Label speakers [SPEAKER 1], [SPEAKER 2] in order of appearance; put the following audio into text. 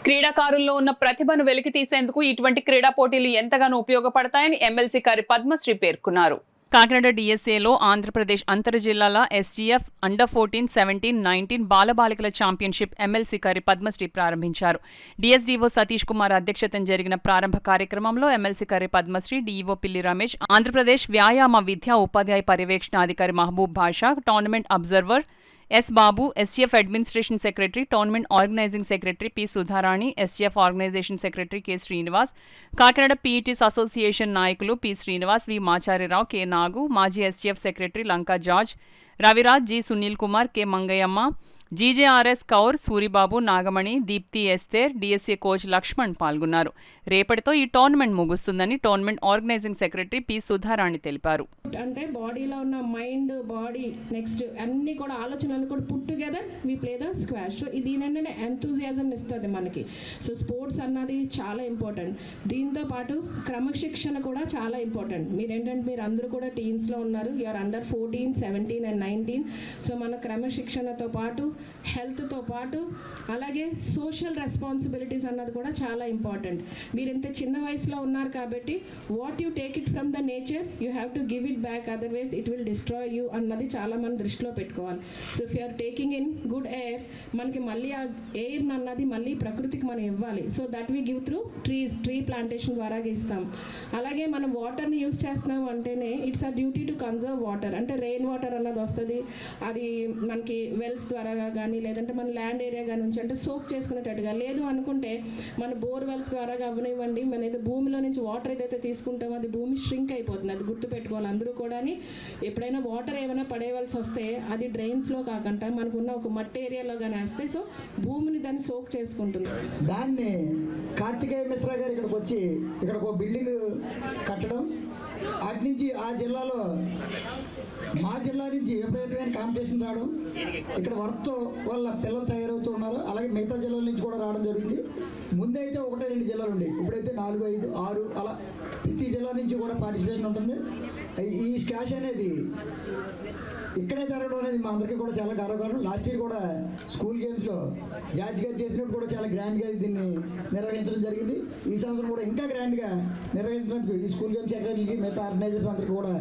[SPEAKER 1] క్రీడాకారుల్లో ఉన్న ప్రతిభను వెలికితీసేందుకు ఇటువంటి క్రీడా పోటీలు ఎంతగానో ఉపయోగపడతాయని ఎమ్మెల్సీ కరి పద్మశ్రీ పేర్కొన్నారు. కాకినాడ డిఎస్ఏలో ఆంధ్రప్రదేశ్ అంతర్ జిల్లాల ఎస్జీఎఫ్ అండర్ 14, 17, 19 బాలబాలికల ఛాంపియన్షిప్ ఎమ్మెల్సీ కరి పద్మశ్రీ ప్రారంభించారు. డిఎస్డీఓ సతీష్ కుమార్ అధ్యక్షతన జరిగిన ప్రారంభ కార్యక్రమంలో ఎమ్మెల్సీ కరి పద్మశ్రీ, డీఈఓ పిల్లి రమేష్, ఆంధ్రప్రదేశ్ వ్యాయామ విద్యా ఉపాధ్యాయ పర్యవేక్షణాధికారి Mahabub Basha, tournament observer S Babu, SGF administration secretary, tournament organizing secretary P Sudharani, SGF organization secretary K Srinivas, Kakinada PETs association నాయకులు P Srinivas, V Macharyarao, K Nagu, మాజీ SGF secretary Lanka George, Raviraj, G Sunil Kumar, K Mangayyamma, GJRS Kaur, Suribabu, Nagamani, Deepti Esther, DSA coach Laxman పాల్గొన్నారు. రేపటితో ఈ టోర్నమెంట్ ముగుస్తుందని tournament organizing secretary P Sudharani తెలిపారు.
[SPEAKER 2] అంటే బాడీలో ఉన్న మైండ్, బాడీ, నెక్స్ట్ అన్ని కూడా ఆలోచనలు కూడా put together we play the squash. So ఇది ఏంటంటే ఎంతూజియాజం ఇస్తుంది మనకి. సో స్పోర్ట్స్ అన్నది చాలా ఇంపార్టెంట్. దీంతో పాటు క్రమశిక్షణ కూడా చాలా ఇంపార్టెంట్. మీరు అందరూ కూడా టీమ్స్లో ఉన్నారు. You're under 14, 17 and 19. సో మన క్రమశిక్షణతో పాటు హెల్త్తో పాటు అలాగే సోషల్ రెస్పాన్సిబిలిటీస్ అన్నది కూడా చాలా ఇంపార్టెంట్. మీరు ఇంత చిన్న వయసులో ఉన్నారు కాబట్టి what you take it from the nature you have to give it back, otherwise it will destroy you అన్నది చాలా మంది దృష్టిలో పెట్టుకోవాలి. So if you are taking in good air, మనకి మళ్ళీ ఆ ఎయిర్ అన్నది మళ్ళీ ప్రకృతికి మనం ఇవ్వాలి. So that we give through tree plantation ద్వారా ఇస్తాం. అలాగే మనం వాటర్ని యూస్ చేస్తున్నాం అంటేనే it's a duty to conserve water. అంటే రెయిన్ వాటర్ అన్నది వస్తుంది, అది మనకి వెల్స్ ద్వారా కానీ లేదంటే మన ల్యాండ్ ఏరియా కానీ నుంచి అంటే సోక్ చేసుకునేటట్టుగా, లేదు అనుకుంటే మన బోర్వెల్స్ ద్వారా అవ్వనివ్వండి, మన ఏదో భూమిలో నుంచి వాటర్ ఏదైతే తీసుకుంటామో అది భూమి ష్రింక్ అయిపోతుంది. అది గుర్తుపెట్టుకోవాలి అందరూ కూడా. ఎప్పుడైనా వాటర్ ఏమైనా పడేయవలసి వస్తే అది డ్రైన్స్లో కాకుండా మనకున్న ఒక మట్టి ఏరియాలో కానీ వేస్తే సో భూమిని దాన్ని సోక్ చేసుకుంటుంది.
[SPEAKER 3] దాన్ని కార్తికేయ మిశ్రా గారు ఇక్కడికి వచ్చి ఇక్కడ ఒక బిల్డింగ్ కట్టడం, అటు నుంచి ఆ జిల్లాలో మా జిల్లా నుంచి విపరీతమైన కాంపిటీషన్ రావడం, ఇక్కడ వర్క్తో వాళ్ళ పిల్లలు తయారవుతూ ఉన్నారు. అలాగే మిగతా జిల్లాల నుంచి కూడా రావడం జరిగింది. ముందైతే 1-2 జిల్లాలు ఉండేవి, ఇప్పుడైతే 4, 5, 6 అలా ప్రతి జిల్లా నుంచి కూడా పార్టిసిపేషన్ ఉంటుంది. ఈ స్కాష్ అనేది ఇక్కడే జరగడం అనేది మా అందరికీ కూడా చాలా గర్వకారణం. లాస్ట్ ఇయర్ కూడా స్కూల్ గేమ్స్లో జార్జ్ గారు చేసినప్పుడు కూడా చాలా గ్రాండ్గా దీన్ని నిర్వహించడం జరిగింది. ఈ సంవత్సరం కూడా ఇంకా గ్రాండ్గా నిర్వహించడానికి ఈ స్కూల్ గేమ్స్ సెక్రటరీకి మిగతా ఆర్గనైజర్స్ అందరికీ కూడా